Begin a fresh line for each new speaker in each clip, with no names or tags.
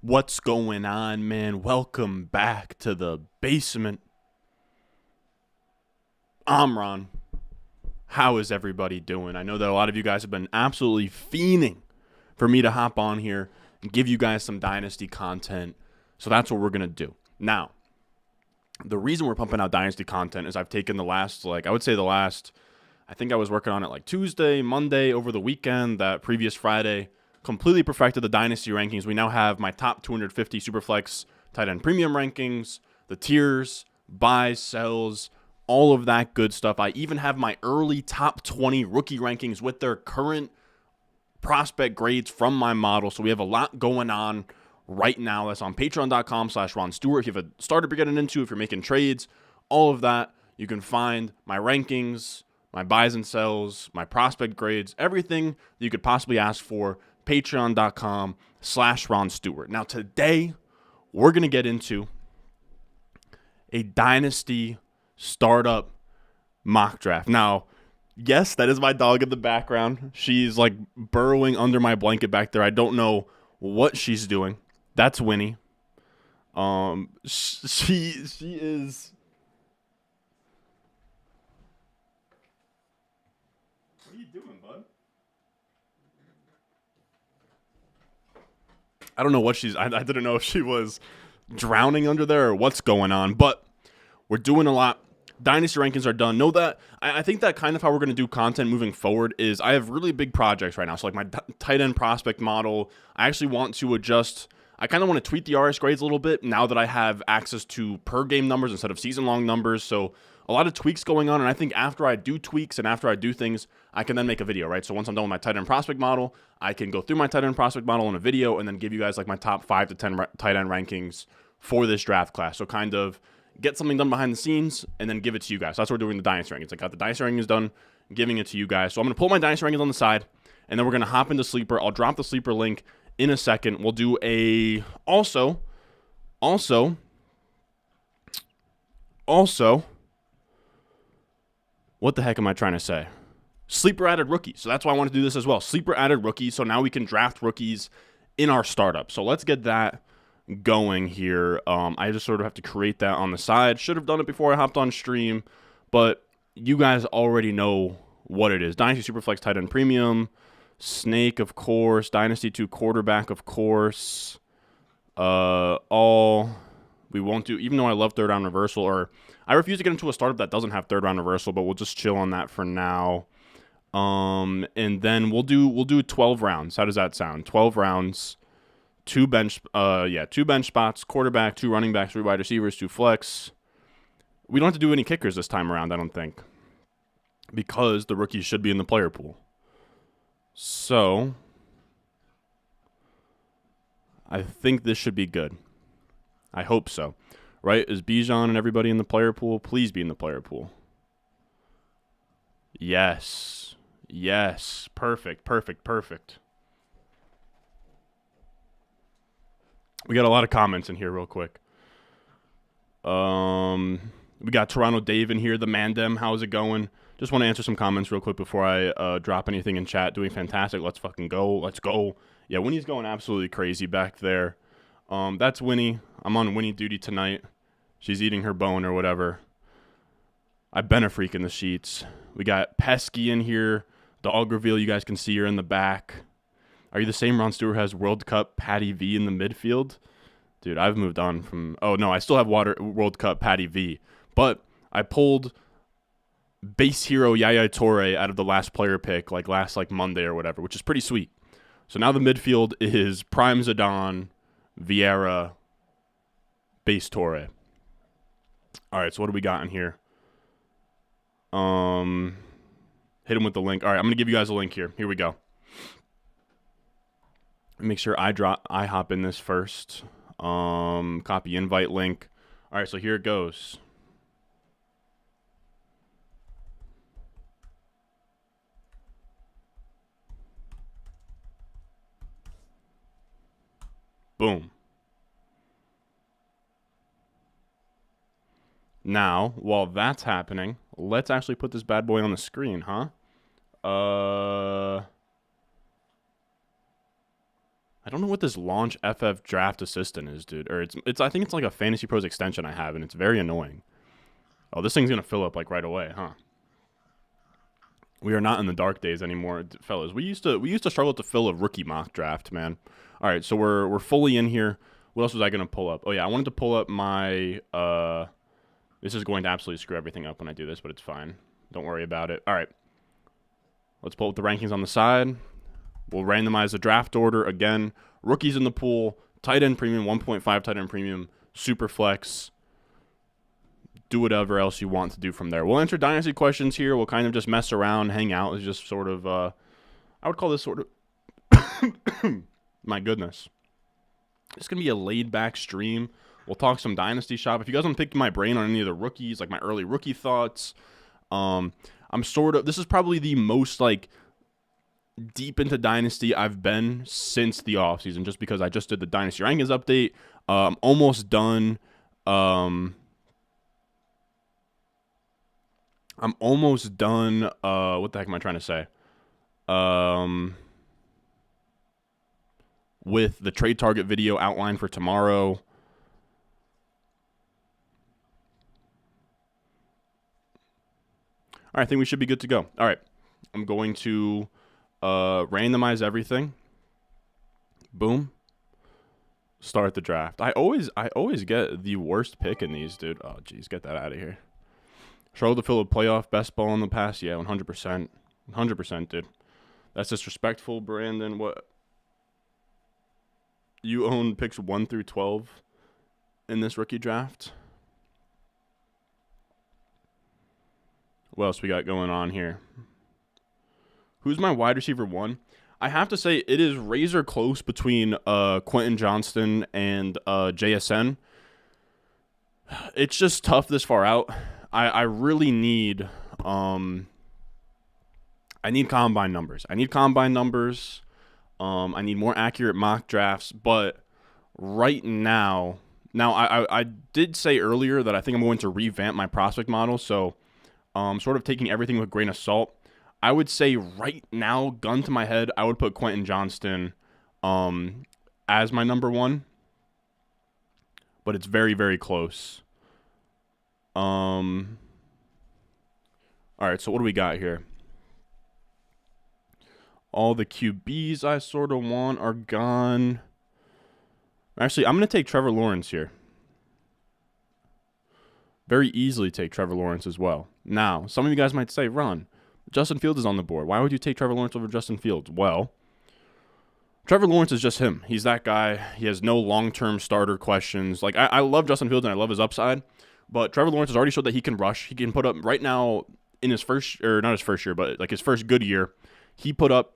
What's going on, man? Welcome back to the basement. I'm Ron. How is everybody doing? I know that a lot of you guys have been absolutely fiending for me to hop on here and give you guys some Dynasty content. So that's what we're going to do. Now, the reason we're pumping out Dynasty content is I've taken I think I was working on it like Tuesday, Monday, over the weekend, that previous Friday. Completely perfected the Dynasty rankings. We now have my top 250 Superflex tight end premium rankings, the tiers, buys, sells, all of that good stuff. I even have my early top 20 rookie rankings with their current prospect grades from my model. So we have a lot going on right now. That's on patreon.com/Ron Stewart. If you have a startup you're getting into, if you're making trades, all of that, you can find my rankings, my buys and sells, my prospect grades, everything that you could possibly ask for. Patreon.com/Ron Stewart. Now, today, we're going to get into a Dynasty startup mock draft. Now, yes, that is my dog in the background. She's like burrowing under my blanket back there. I don't know what she's doing. That's Winnie. She is... What are you doing, bud? I don't know what I didn't know if she was drowning under there or what's going on, but we're doing a lot. Dynasty rankings are done. Know that I think that kind of how we're going to do content moving forward is I have really big projects right now. So like my tight end prospect model, I actually want to adjust. I kind of want to tweak the RS grades a little bit now that I have access to per game numbers instead of season long numbers. So a lot of tweaks going on, and I think after I do tweaks and after I do things, I can then make a video, right? So once I'm done with my tight end prospect model, I can go through my tight end prospect model in a video and then give you guys like my top 5 to 10 tight end rankings for this draft class. So kind of get something done behind the scenes and then give it to you guys. So that's what we're doing the Dynasty rankings. I got the Dynasty rankings done, giving it to you guys. So I'm going to pull my Dynasty rankings on the side, and then we're going to hop into Sleeper. I'll drop the Sleeper link in a second. We'll do a also, what the heck am I trying to say? Sleeper added rookies. So that's why I want to do this as well. Sleeper added rookies. So now we can draft rookies in our startup. So let's get that going here. I just sort of have to create that on the side. Should have done it before I hopped on stream, but you guys already know what it is. Dynasty Superflex tight end premium, Snake, of course, Dynasty 2 quarterback, of course. All we won't do, even though I love third round reversal, or I refuse to get into a startup that doesn't have third round reversal, but we'll just chill on that for now. And then we'll do 12 rounds. How does that sound? 12 rounds, two bench spots, quarterback, 2 running backs, 3 wide receivers, 2 flex. We don't have to do any kickers this time around, I don't think, because the rookies should be in the player pool. So I think this should be good. I hope so. Right? Is Bijan and everybody in the player pool? Please be in the player pool. Yes. Yes. Perfect. We got a lot of comments in here real quick. We got Toronto Dave in here. The Mandem, how's it going? Just want to answer some comments real quick before I drop anything in chat. Doing fantastic. Let's fucking go. Let's go. Yeah, Winnie's going absolutely crazy back there. That's Winnie. I'm on Winnie duty tonight. She's eating her bone or whatever. I've been a freak in the sheets. We got Pesky in here. Dog reveal, you guys can see her in the back. Are you the same Ron Stewart has World Cup Patty V in the midfield? Dude, I've moved on from... Oh, no, I still have World Cup Patty V. But I pulled base hero Yaya Toure out of the last player pick, last Monday or whatever, which is pretty sweet. So now the midfield is Prime Zidane, Vieira, base Toure. All right, so what do we got in here? Hit him with the link. All right, I'm going to give you guys a link here. Here we go. Make sure I hop in this first. Copy invite link. All right, so here it goes. Boom. Now, while that's happening, let's actually put this bad boy on the screen, huh? I don't know what this launch FF draft assistant is, dude. Or it's I think it's like a Fantasy Pros extension I have, and it's very annoying. Oh, this thing's gonna fill up like right away, huh? We are not in the dark days anymore, fellas. We used to struggle to fill a rookie mock draft, man. All right, so we're fully in here. What else was I gonna pull up? Oh yeah, I wanted to pull up my This is going to absolutely screw everything up when I do this, but it's fine. Don't worry about it. All right, let's pull up the rankings on the side. We'll randomize the draft order again. Rookies in the pool, tight end premium, 1.5 tight end premium, super flex. Do whatever else you want to do from there. We'll answer Dynasty questions here. We'll kind of just mess around, hang out. It's just sort of, I would call this sort of, my goodness. It's going to be a laid-back stream. We'll talk some Dynasty shop. If you guys want to pick my brain on any of the rookies, like my early rookie thoughts, this is probably the most, like, deep into Dynasty I've been since the offseason, just because I just did the Dynasty rankings update. I'm almost done. I'm almost done. What the heck am I trying to say? With the trade target video outline for tomorrow. All right, I think we should be good to go. All right, I'm going to randomize everything. Boom. Start the draft. I always get the worst pick in these, dude. Oh, geez, get that out of here. Struggle to fill a playoff, best ball in the past. Yeah, 100%. 100%, dude. That's disrespectful, Brandon. What? You own picks 1 through 12 in this rookie draft? What else we got going on here? Who's my wide receiver 1? I have to say it is razor close between Quentin Johnston and JSN. It's just tough this far out. I really need I need combine numbers. I need more accurate mock drafts, but right now I did say earlier that I think I'm going to revamp my prospect model, so sort of taking everything with a grain of salt. I would say right now, gun to my head, I would put Quentin Johnston as my number 1, but it's very, very close. All right, so what do we got here? All the QBs I sort of want are gone. Actually, I'm going to take Trevor Lawrence here. Very easily take Trevor Lawrence as well. Now, some of you guys might say, Ron, Justin Fields is on the board. Why would you take Trevor Lawrence over Justin Fields? Well, Trevor Lawrence is just him. He's that guy. He has no long-term starter questions. Like, I love Justin Fields and I love his upside, but Trevor Lawrence has already showed that he can rush. He can put up right now in his first, or not his first year, but like his first good year, he put up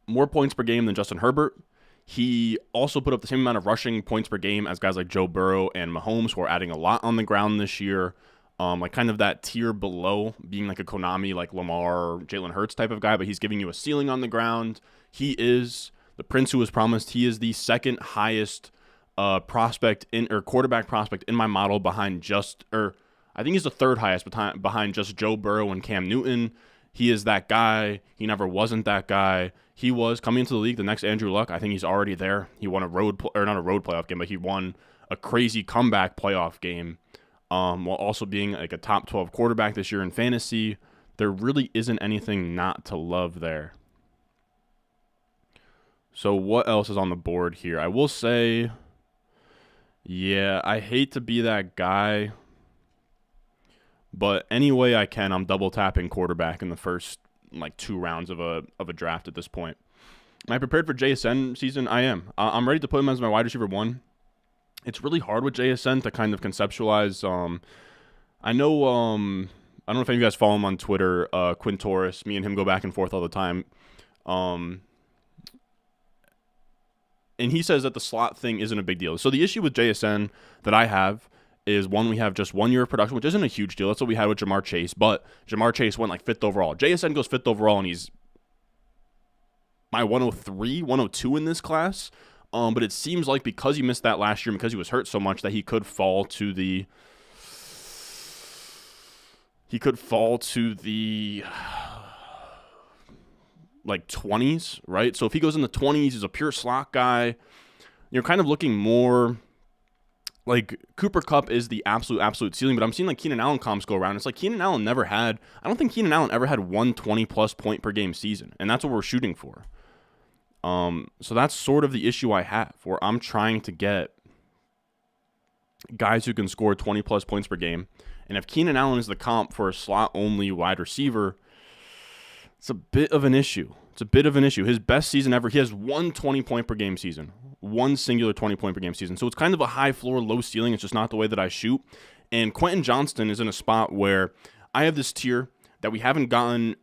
more points per game than Justin Herbert. He also put up the same amount of rushing points per game as guys like Joe Burrow and Mahomes, who are adding a lot on the ground this year. Like kind of that tier below being like a Konami, like Lamar or Jalen Hurts type of guy, but he's giving you a ceiling on the ground. He is the prince who was promised. He is the second highest quarterback prospect in my model behind I think he's the third highest behind just Joe Burrow and Cam Newton. He is that guy. He never wasn't that guy. He was coming into the league the next Andrew Luck. I think he's already there. He won not a road playoff game, but he won a crazy comeback playoff game. While also being like a top 12 quarterback this year in fantasy. There really isn't anything not to love there. So what else is on the board here? I will say, yeah, I hate to be that guy, but any way I can, I'm double tapping quarterback in the first like 2 rounds of a draft at this point. Am I prepared for JSN season? I am. I'm ready to put him as my wide receiver 1. It's really hard with JSN to kind of conceptualize. I know. I don't know if any of you guys follow him on Twitter. Quinn Torres. Me and him go back and forth all the time. And he says that the slot thing isn't a big deal. So the issue with JSN that I have is, one, we have just 1 year of production, which isn't a huge deal. That's what we had with Jamar Chase. But Jamar Chase went like 5th overall. JSN goes 5th overall, and he's my 103, 102 in this class. But it seems like because he missed that last year, because he was hurt so much, that he could fall to the like 20s, right? So if he goes in the 20s, he's a pure slot guy. You're kind of looking more like Cooper Kupp is the absolute ceiling, but I'm seeing like Keenan Allen comps go around. It's like Keenan Allen I don't think Keenan Allen ever had 120+ point per game season, and that's what we're shooting for. So that's sort of the issue I have, where I'm trying to get guys who can score 20+ points per game. And if Keenan Allen is the comp for a slot-only wide receiver, it's a bit of an issue. His best season ever, he has one 20-point per game season. One singular 20-point per game season. So it's kind of a high floor, low ceiling. It's just not the way that I shoot. And Quentin Johnston is in a spot where I have this tier that we haven't gotten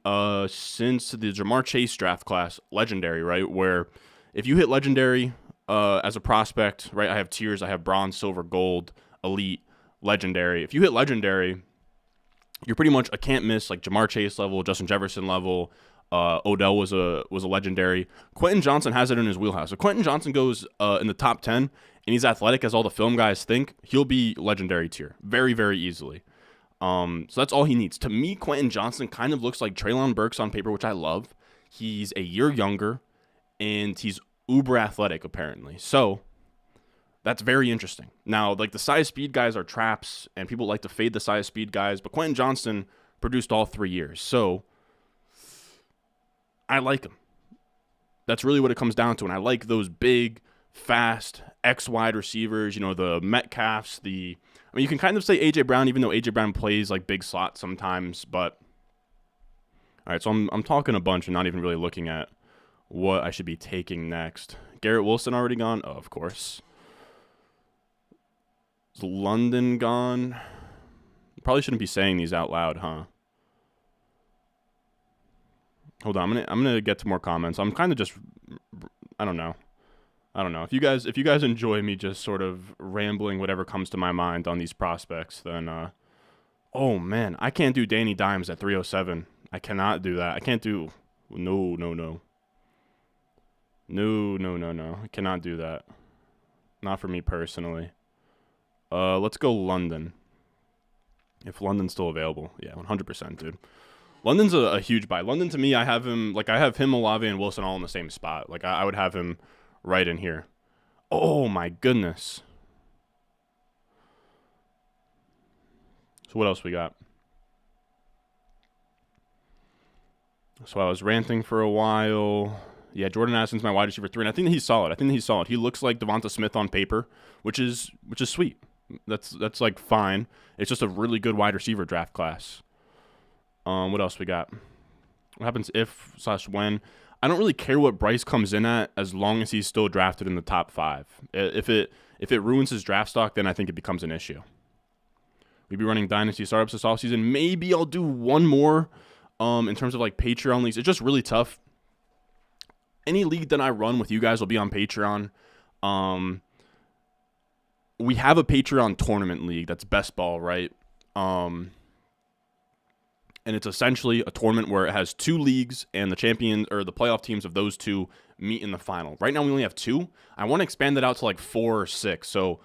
since the Jamar Chase draft class, legendary, right? Where if you hit legendary as a prospect, right? I have tiers. I have bronze, silver, gold, elite, legendary. If you hit legendary, you're pretty much a can't miss, like Jamar Chase level, Justin Jefferson level. Odell was a legendary. Quentin Johnston has it in his wheelhouse. If Quentin Johnston goes in the top 10 and he's athletic as all the film guys think, he'll be legendary tier very, very easily. So that's all he needs. To me, Quentin Johnston kind of looks like Treylon Burks on paper, which I love. He's a year younger, and he's uber athletic, apparently. So that's very interesting. Now, like the size speed guys are traps, and people like to fade the size speed guys, but Quentin Johnston produced all 3 years. So I like him. That's really what it comes down to. And I like those big, fast, X wide receivers, the Metcalfs, you can kind of say A.J. Brown, even though A.J. Brown plays like big slot sometimes, but all right, so I'm talking a bunch and not even really looking at what I should be taking next. Garrett Wilson already gone? Oh, of course. Is London gone? Probably shouldn't be saying these out loud, huh? Hold on, I'm gonna get to more comments. I'm kind of just, I don't know. If you guys enjoy me just sort of rambling whatever comes to my mind on these prospects, then oh man, I can't do Danny Dimes at 307. I cannot do that. I can't do no. I cannot do that. Not for me personally. Let's go London. If London's still available. Yeah, 100%, dude. London's a huge buy. London, to me, I have him, Olave, and Wilson all in the same spot. Like, I would have him right in here. Oh, my goodness. So what else we got? So I was ranting for a while. Yeah, Jordan Addison's my wide receiver 3, and I think he's solid. He looks like Devonta Smith on paper, which is sweet. That's like fine. It's just a really good wide receiver draft class. What else we got? What happens if/when? I don't really care what Bryce comes in at as long as he's still drafted in the top 5. If it ruins his draft stock, then I think it becomes an issue. We'd be running Dynasty startups this offseason. Maybe I'll do one more in terms of like Patreon leagues. It's just really tough. Any league that I run with you guys will be on Patreon. We have a Patreon tournament league that's best ball, right? And it's essentially a tournament where it has 2 leagues and the champions or the playoff teams of those 2 meet in the final. Right now we only have 2. I want to expand that out to like 4 or 6. So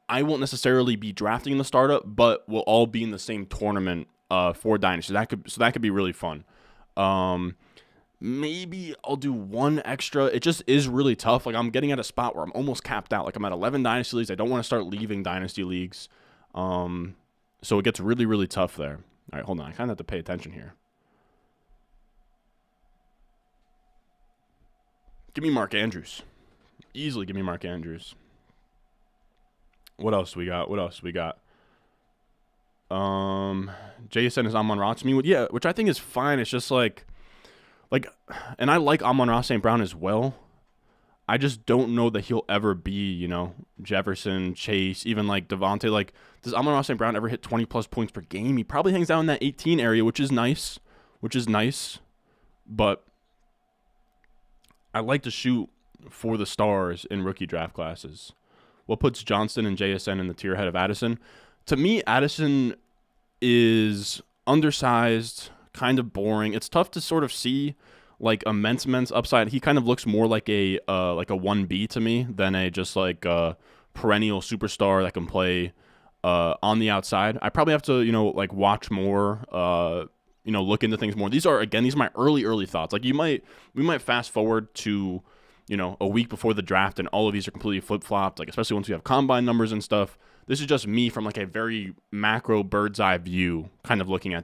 I won't necessarily be drafting in the startup, but we'll all be in the same tournament for Dynasty. That could be really fun. Maybe I'll do one extra. It just is really tough. Like I'm getting at a spot where I'm almost capped out. Like I'm at 11 Dynasty leagues. I don't want to start leaving Dynasty leagues. So it gets really, really tough there. All right, hold on. I kind of have to pay attention here. Give me Mark Andrews. Easily give me Mark Andrews. What else we got? JSN is Amon-Ra to me. Yeah, which I think is fine. It's just like, and I like Amon-Ra St. Brown as well. I just don't know that he'll ever be, Jefferson, Chase, even like Devontae. Like, does Amon-Ra St. Brown ever hit 20+ points per game? He probably hangs out in that 18 area, which is nice. But I like to shoot for the stars in rookie draft classes. What puts Johnston and JSN in the tier ahead of Addison? To me, Addison is undersized, kind of boring. It's tough to sort of see like immense upside. He kind of looks more like a 1B to me than a just like a perennial superstar that can play on the outside. I probably have to, like watch more look into things more. These are my early thoughts. Like we might fast forward to, a week before the draft and all of these are completely flip-flopped, like especially once we have combine numbers and stuff. This is just me from like a very macro bird's eye view kind of looking at things.